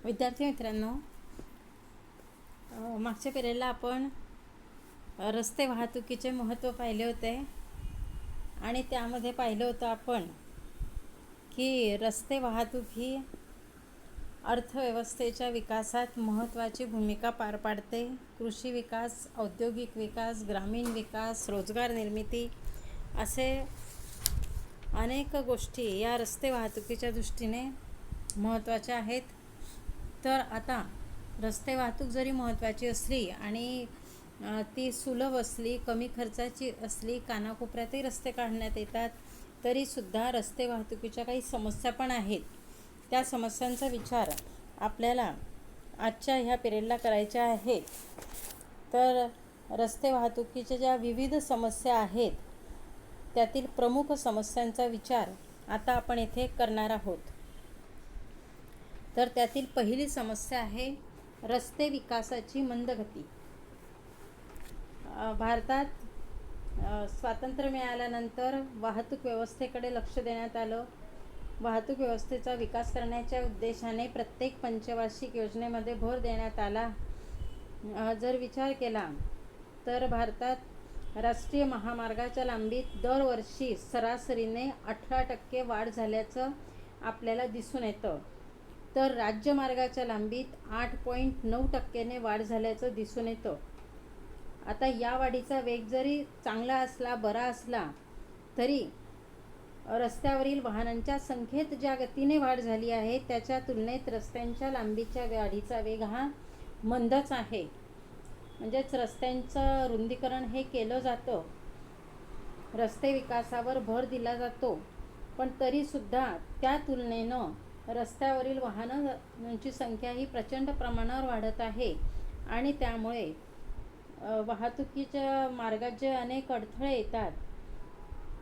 विद्यार्थी मित्रांनो, मागच्या पिरियडला आपण रस्ते वाहतुकीचे महत्त्व पाहिले होते आणि त्यामध्ये पाहिलं होतं आपण की रस्ते वाहतूक ही अर्थव्यवस्थेच्या विकासात महत्त्वाची भूमिका पार पाडते. कृषी विकास, औद्योगिक विकास, ग्रामीण विकास, रोजगार निर्मिती असे अनेक गोष्टी या रस्ते वाहतुकीच्या दृष्टीने महत्त्वाच्या आहेत. तर आता रस्ते वाहतूक जरी महत्त्वाची असली आणि ती सुलभ असली, कमी खर्चाची असली, कानाकोपऱ्यातही रस्ते काढण्यात येतात, तरीसुद्धा रस्ते वाहतुकीच्या काही समस्या पण आहेत. त्या समस्यांचा विचार आपल्याला आजच्या ह्या पिरियडला करायच्या आहेत. तर रस्ते वाहतुकीच्या ज्या विविध समस्या आहेत त्यातील प्रमुख समस्यांचा विचार आता आपण येथे करणार आहोत. तर त्यातील पहिली समस्या आहे रस्ते विकासाची मंदगती. भारतात स्वातंत्र्य मिळाल्यानंतर वाहतूक व्यवस्थेकडे लक्ष देण्यात आलं. वाहतूक व्यवस्थेचा विकास करण्याच्या उद्देशाने प्रत्येक पंचवार्षिक योजनेमध्ये भर देण्यात आला. जर विचार केला तर भारतात राष्ट्रीय महामार्गाच्या लांबीत दरवर्षी सरासरीने 18% वाढ झाल्याचं आपल्याला दिसून येतं. तर राज्यमार्गाच्या लांबीत 8.9% वाढ झाल्याचं दिसून येतं. आता या वाढीचा वेग जरी चांगला असला, बरा असला, तरी रस्त्यावरील वाहनांच्या संख्येत ज्या गतीने वाढ झाली आहे त्याच्या तुलनेत रस्त्यांच्या लांबीच्या वाढीचा वेग हा मंदच आहे. म्हणजेच रस्त्यांचं रुंदीकरण हे केलं जातं, रस्ते विकासावर भर दिला जातो, पण तरीसुद्धा त्या तुलनेनं रस्त्यावरील वाहनांची संख्या ही प्रचंड प्रमाणावर वाढत आहे आणि त्यामुळे वाहतुकीच्या मार्गात जे अनेक अडथळे येतात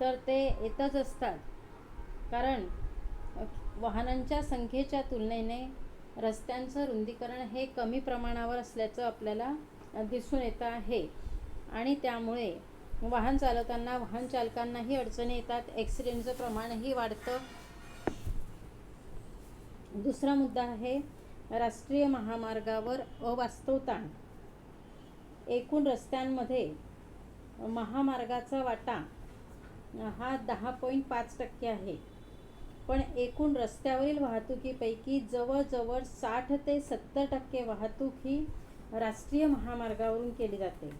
तर ते येतच असतात. कारण वाहनांच्या संख्येच्या तुलनेने रस्त्यांचं रुंदीकरण हे कमी प्रमाणावर असल्याचं आपल्याला दिसून येतं आहे आणि त्यामुळे वाहन चालवताना वाहन चालकांनाही अडचणी येतात, ॲक्सिडेंटचं प्रमाणही वाढतं. दुसरा मुद्दा आहे राष्ट्रीय महामार्गावर अवास्तव ताण. एकूण रस्त्यांमध्ये महामार्गाचा वाटा हा 10.5% आहे, पण एकूण रस्त्यावरील वाहतुकीपैकी जवळजवळ 60 ते 70% वाहतूक ही राष्ट्रीय महामार्गावरून केली जाते.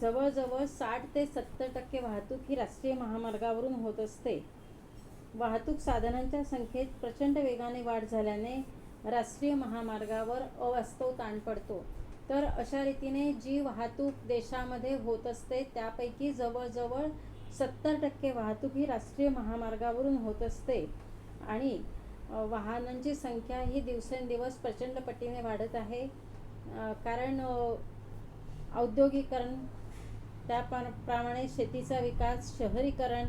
जवळजवळ 60 ते 70% वाहतूक ही राष्ट्रीय महामार्गावरून होत असते. वाहतूक साधनांच्या संख्येत प्रचंड वेगाने वाढ झाल्याने राष्ट्रीय महामार्गावर अवास्तव ताण पडतो. तर अशा रीतीने जी वाहतूक देशामध्ये होत असते त्यापैकी जवळजवळ 70% वाहतूक ही राष्ट्रीय महामार्गावरून होत असते आणि वाहनांची संख्या ही दिवसेंदिवस प्रचंड पटीने वाढत आहे. कारण औद्योगिकरण, त्याप्रमाणे शेतीचा विकास, शहरीकरण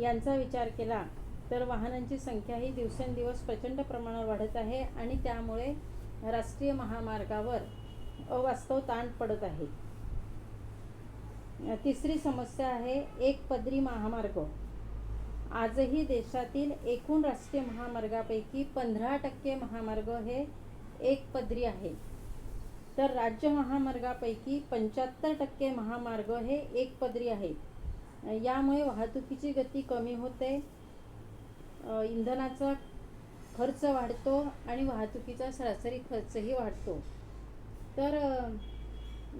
यांचा विचार केला तर वाहनांची संख्या ही दिवसेंदिवस प्रचंड प्रमाणावर वाढत आहे आणि त्यामुळे राष्ट्रीय महामार्गावर अवास्तव ताण पडत आहे. तिसरी समस्या आहे एकपदरी महामार्ग. आजही देशातील एकूण राष्ट्रीय महामार्गापैकी 15% महामार्ग हे एकपदरी आहे. तर राज्य महामार्गापैकी 75% महामार्ग हे एकपदरी आहेत. यामुळे वाहतुकीची गती कमी होते, इंधनाचा खर्च वाढतो आणि वाहतुकीचा सरासरी खर्चही वाढतो. तर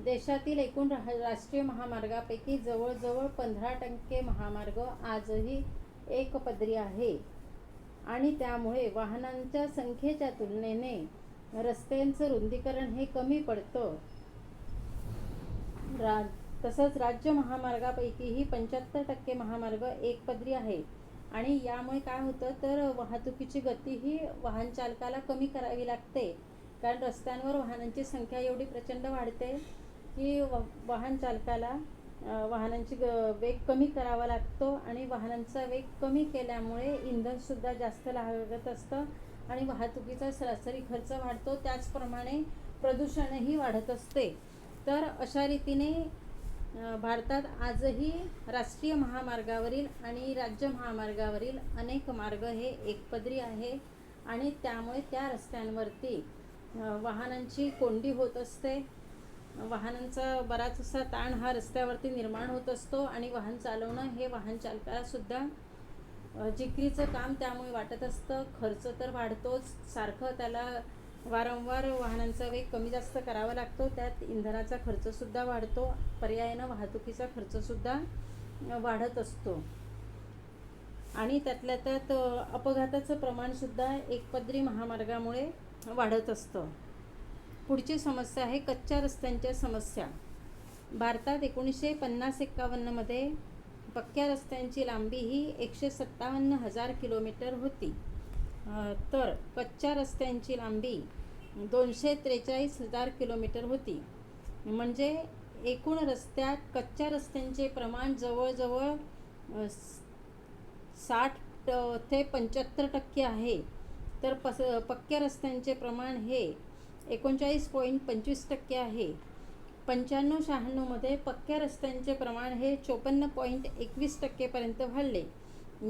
देशातील एकूण राष्ट्रीय महामार्गापैकी जवळजवळ 15% महामार्ग आजही एकपदरी आहे आणि त्यामुळे वाहनांच्या संख्येच्या तुलनेने रस्त्यांचं रुंदीकरण हे कमी पडतं. तसंच राज्य महामार्गापैकीही 75% महामार्ग एकपदरी आहे आणि यामुळे काय होतं तर वाहतुकीची गती ही वाहन चालकाला कमी करावी लागते. कारण रस्त्यांवर वाहनांची संख्या एवढी प्रचंड वाढते की वाहन चालकाला वाहनांची वेग कमी करावा लागतो आणि वाहनांचा वेग कमी केल्यामुळे इंधनसुद्धा जास्त लागत असतं आणि वाहतुकीचा सरासरी खर्च वाढतो. त्याचप्रमाणे प्रदूषणही वाढत असते. तर अशा रीतीने भारतात आजही राष्ट्रीय महामार्गावरील आणि राज्य महामार्गावरील अनेक मार्ग हे एकपदरी आहे आणि त्यामुळे त्या रस्त्यांवरती वाहनांची कोंडी होत असते. वाहनांचा बराच असा ताण हा रस्त्यावरती निर्माण होत असतो आणि वाहन चालवणं हे वाहन चालकाला सुद्धा जिकिरीचं काम त्यामुळे वाटत असतं. खर्च तर वाढतोच, सारखं त्याला वारंवार वाहनांचा वेग कमी जास्त करावा लागतो, त्यात इंधनाचा खर्चसुद्धा वाढतो, पर्यायानं वाहतुकीचा खर्चसुद्धा वाढत असतो आणि त्यातल्या त्यात अपघाताचं प्रमाणसुद्धा एकपदरी महामार्गामुळे वाढत असतं. पुढची समस्या आहे कच्च्या रस्त्यांच्या समस्या. भारतात 1950-51मध्ये पक्क्या रस्त्यांची लांबी ही 157,000 किलोमीटर होती, तर कच्च्या रस्त्यांची लांबी 243,000 किलोमीटर होती. म्हणजे एकूण रस्त्यात कच्च्या रस्त्यांचे प्रमाण जवळजवळ 60 ते 75% आहे, तर पक्क्या रस्त्यांचे प्रमाण हे 39.25% आहे. 95-96मध्ये पक्क्या रस्त्यांचे प्रमाण हे 54.21% वाढले.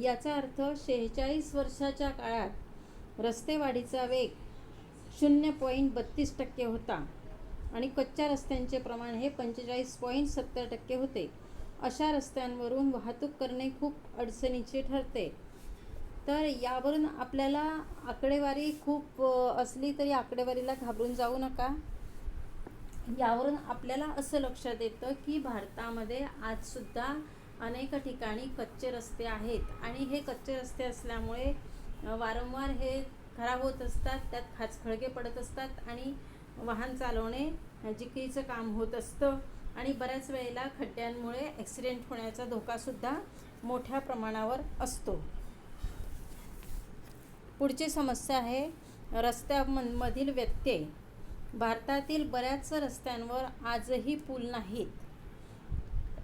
याचा अर्थ 46 वर्षाच्या काळात रस्ते वाढीचा वेग 0.32% होता आणि कच्च्या रस्त्यांचे प्रमाण हे 45.70% होते. अशा रस्त्यांवरून वाहतूक करणे खूप अडचणीचे ठरते. तर यावरून आपल्याला आकडेवारी खूप असली तरी आकडेवारीला घाबरून जाऊ नका. यावरून आपल्याला असं लक्षात येतं की भारतामध्ये आजसुद्धा अनेक ठिकाणी कच्चे रस्ते आहेत आणि हे कच्चे रस्ते असल्यामुळे वारंवार हे खराब होत असतात, त्यात खाचखळगे पडत असतात आणि वाहन चालवणे जिकिरीचं काम होत असतं आणि बऱ्याच वेळेला खड्ड्यांमुळे ॲक्सिडेंट होण्याचा धोकासुद्धा मोठ्या प्रमाणावर असतो. पुढची समस्या आहे रस्त्यांमधील व्यत्यय. भारतातील बऱ्याच रस्त्यांवर आजही पूल नाहीत.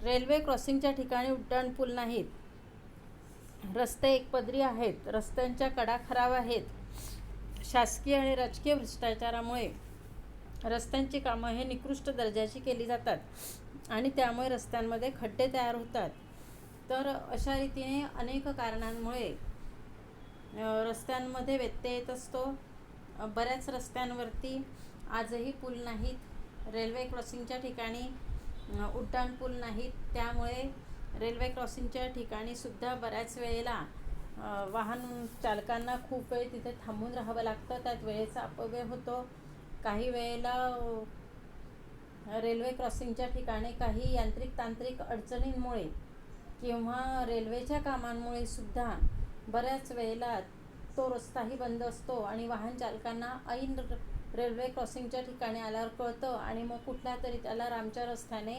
रेल्वे क्रॉसिंगच्या ठिकाणी उड्डाणपूल नाहीत. रस्ते एकपदरी आहेत. रस्त्यांच्या कडा खराब आहेत. शासकीय आणि राजकीय भ्रष्टाचारामुळे रस्त्यांची कामं हे निकृष्ट दर्जाची केली जातात आणि त्यामुळे रस्त्यांमध्ये खड्डे तयार होतात. तर अशा रीतीने अनेक कारणांमुळे रस्त्यांमध्ये व्यत्यय येत असतो. बऱ्याच रस्त्यांवरती आजही पूल नाहीत. रेल्वे क्रॉसिंगच्या ठिकाणी उड्डाणपूल नाहीत. त्यामुळे रेल्वे क्रॉसिंगच्या ठिकाणीसुद्धा बऱ्याच वेळेला वाहन चालकांना खूप वेळ तिथे थांबून राहावं लागतं. त्यात वेळेचा अपव्यय होतो. काही वेळेला रेल्वे क्रॉसिंगच्या ठिकाणी काही तांत्रिक अडचणींमुळे किंवा रेल्वेच्या कामांमुळे सुद्धा बऱ्याच वेळेला तो रस्ताही बंद असतो आणि वाहन चालकांना ऐन रेल्वे क्रॉसिंगच्या ठिकाणी आल्यावर कळतं आणि मग कुठल्या तरी त्याला लांबच्या रस्त्याने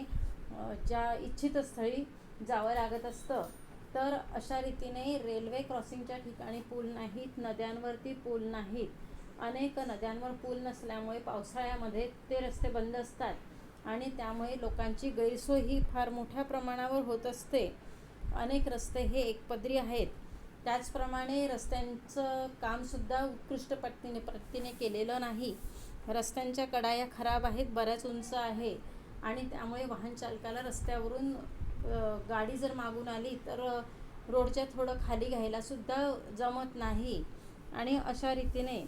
ज्या इच्छित स्थळी जावं लागत असतं. तर अशा रीतीने रेल्वे क्रॉसिंगच्या ठिकाणी पूल नाहीत. नद्यांवरती पूल नाहीत. अनेक नद्यांवर पूल नसल्यामुळे पावसाळ्यामध्ये ते रस्ते बंद असतात आणि त्यामुळे लोकांची गैरसोय ही फार मोठ्या प्रमाणावर होत असते. अनेक रस्ते हे एकपदरी आहेत. त्याचप्रमाणे रस्त्यांचं कामसुद्धा उत्कृष्ट पद्धतीने केलेलं नाही. रस्त्यांच्या कडा या खराब आहेत, बऱ्याच उंच आहे आणि त्यामुळे वाहन चालकाला रस्त्यावरून गाडी जर मागून आली तर रोडच्या थोडं खाली घ्यायलासुद्धा जमत नाही आणि अशा रीतीने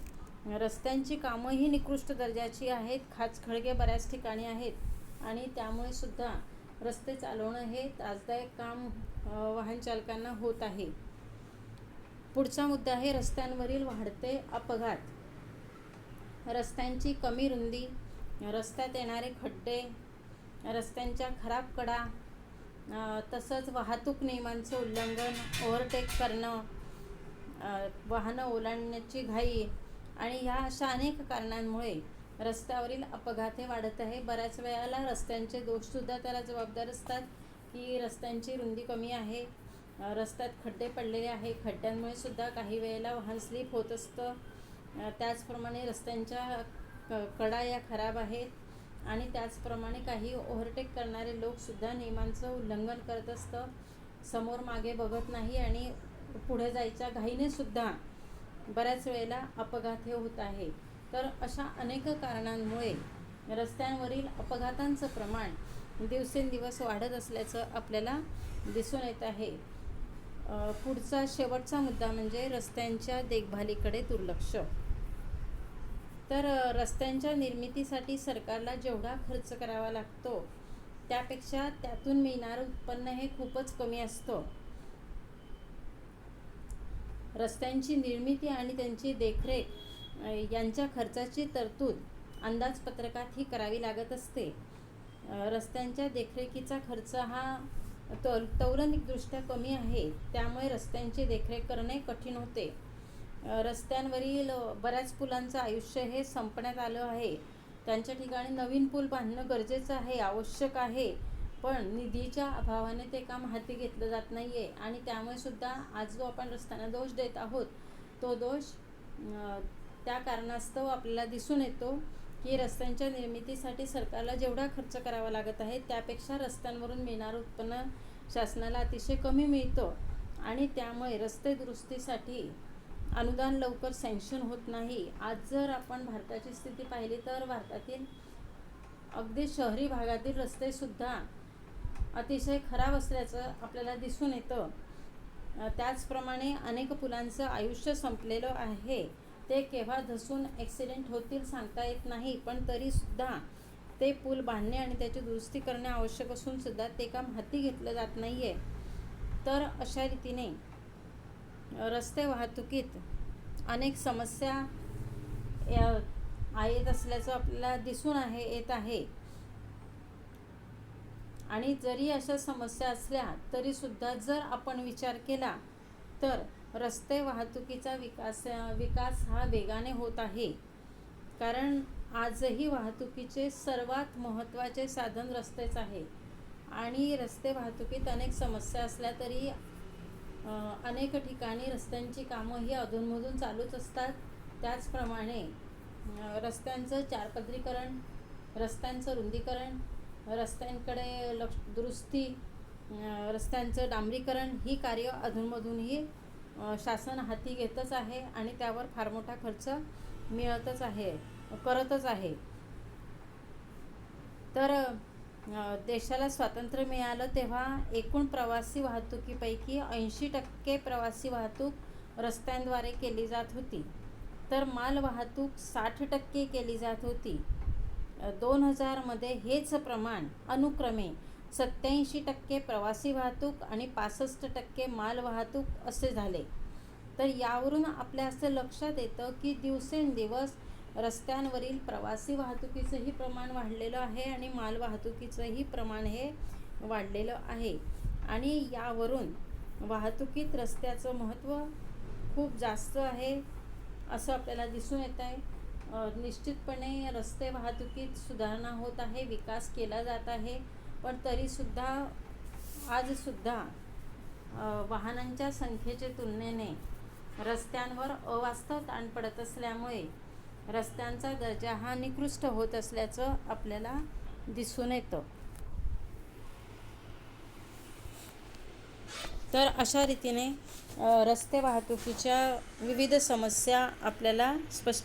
रस्त्यांची कामं ही निकृष्ट दर्जाची आहेत. खाचखळगे बऱ्याच ठिकाणी आहेत आणि त्यामुळे सुद्धा रस्ते चालवणं हे त्रासदायक काम वाहन चालकांना होत आहे. पुढचा मुद्दा आहे रस्त्यांवरील वाढते अपघात. रस्त्यांची कमी रुंदी, रस्त्यात येणारे खड्डे, रस्त्यांच्या खराब कडा, तसंच वाहतूक नियमांचे उल्लंघन, ओव्हरटेक करणं, वाहनं ओलांडण्याची घाई आणि ह्या अशा अनेक कारणांमुळे रस्त्यावरील अपघात हे वाढत आहे. बऱ्याच वेळेला रस्त्यांचे दोषसुद्धा त्याला जबाबदार असतात की रस्त्यांची रुंदी कमी आहे, रस्त्यात खड्डे पडलेले आहे. खड्ड्यांमुळे सुद्धा काही वेळेला वाहन स्लिप होत असतं. त्याचप्रमाणे रस्त्यांच्या कडा या खराब आहेत आणि त्याचप्रमाणे काही ओव्हरटेक करणारे लोकसुद्धा नियमांचं उल्लंघन करत असतं. समोर मागे बघत नाही आणि पुढे जायच्या घाईने सुद्धा बऱ्याच वेळेला अपघात हे होत आहे. तर अशा अनेक कारणांमुळे रस्त्यांवरील अपघातांचं प्रमाण दिवसेंदिवस वाढत असल्याचं आपल्याला दिसून येत आहे. पुढचा शेवटचा मुद्दा म्हणजे रस्त्यांच्या देखभालीकडे दुर्लक्ष. तर रस्त्यांच्या निर्मितीसाठी सरकारला जेवढा खर्च करावा लागतो त्यापेक्षा त्यातून मिळणारं उत्पन्न हे खूपच कमी असतं. रस्त्यांची निर्मिती आणि त्यांची देखरेख यांच्या खर्चाची तरतूद अंदाजपत्रकात करावी लागत असते. रस्त्यांच्या देखरेखीचा खर्च हा तौलनिकदृष्ट्या कमी आहे, त्यामुळे रस्त्यांची देखरेख करणे कठीण होते. रस्त्यांवरील बऱ्याच पुलांचं आयुष्य हे संपण्यात आलं आहे. त्यांच्या ठिकाणी नवीन पूल बांधणं गरजेचं आहे, आवश्यक आहे, पण निधीच्या अभावाने ते काम हाती घेतलं जात नाही आहे. आणि त्यामुळे सुद्धा आज जो आपण रस्त्यांना दोष देत आहोत तो दोष त्या कारणास्तव आपल्याला दिसून येतो की रस्त्यांच्या निर्मितीसाठी सरकारला जेवढा खर्च करावा लागत आहे त्यापेक्षा रस्त्यांवरून मिळणारं उत्पन्न शासनाला अतिशय कमी मिळतं आणि त्यामुळे रस्ते दुरुस्तीसाठी अनुदान लवकर सँक्शन होत नाही. आज जर आपण भारताची स्थिती पाहिली तर भारतातील अगदी शहरी भागातील रस्तेसुद्धा अतिशय खराब असल्याचं आपल्याला दिसून येतं. त्याचप्रमाणे अनेक पुलांचं आयुष्य संपलेलं आहे. ते केव्हा धसून ॲक्सिडेंट होतील सांगता येत नाही, पण तरीसुद्धा ते पूल बांधणे आणि त्याची दुरुस्ती करणे आवश्यक असून सुद्धा ते काम हाती घेतलं जात नाही आहे. तर अशा रीतीने रस्ते वाहतुकीत अनेक समस्या येत असल्याचं आपल्याला दिसून येत आहे. आणि जरी अशा समस्या असल्या तरीसुद्धा जर आपण विचार केला तर रस्ते वाहतुकीचा विकास हा वेगाने होत आहे. कारण आजही वाहतुकीचे सर्वात महत्त्वाचे साधन रस्तेच आहे. आणि रस्ते वाहतुकीत अनेक समस्या असल्या तरी अनेक ठिकाणी रस्त्यांची कामं ही अधूनमधून चालूच असतात. त्याचप्रमाणे रस्त्यांचं चारपदरीकरण, रस्त्यांचं रुंदीकरण, रस्त्यांकडे दुरुस्ती, रस्त्यांचं डांबरीकरण ही कार्य अधूनमधूनही शासन हाती घेतच आहे आणि त्यावर फार मोठा खर्च करतच आहे. तर देशाला स्वातंत्र्य मिळालं तेव्हा एकूण प्रवासी वाहतुकीपैकी 80% प्रवासी वाहतूक रस्त्यांद्वारे केली जात होती, तर माल वाहतूक 60% केली जात होती. 2000 मध्ये हेच प्रमाण अनुक्रमे 87% प्रवासी वाहतूक आणि 65% माल वाहतूक असे झाले. तर यावरून आपल्या असं लक्षात येतं की दिवसेंदिवस रस्त्यांवरील प्रवासी वाहतुकीचंही प्रमाण वाढलेलं आहे आणि माल वाहतुकीचंही प्रमाण हे वाढलेलं आहे. आणि यावरून वाहतुकीत रस्त्याचं महत्त्व खूप जास्त आहे असं आपल्याला दिसून येत आहे. निश्चितपणे रस्ते वाहतुकीत सुधारणा होत आहे, विकास केला जात आहे, पण तरीसुद्धा आजसुद्धा वाहनांच्या संख्येच्या तुलनेने रस्त्यांवर अवास्तव ताण पडत असल्यामुळे रस्त्यांचा दर्जा हा निकृष्ट होत असल्याचं आपल्याला दिसून येतं. तर अशा रीतीने रस्ते वाहतुकीच्या विविध समस्या आपल्याला स्पष्ट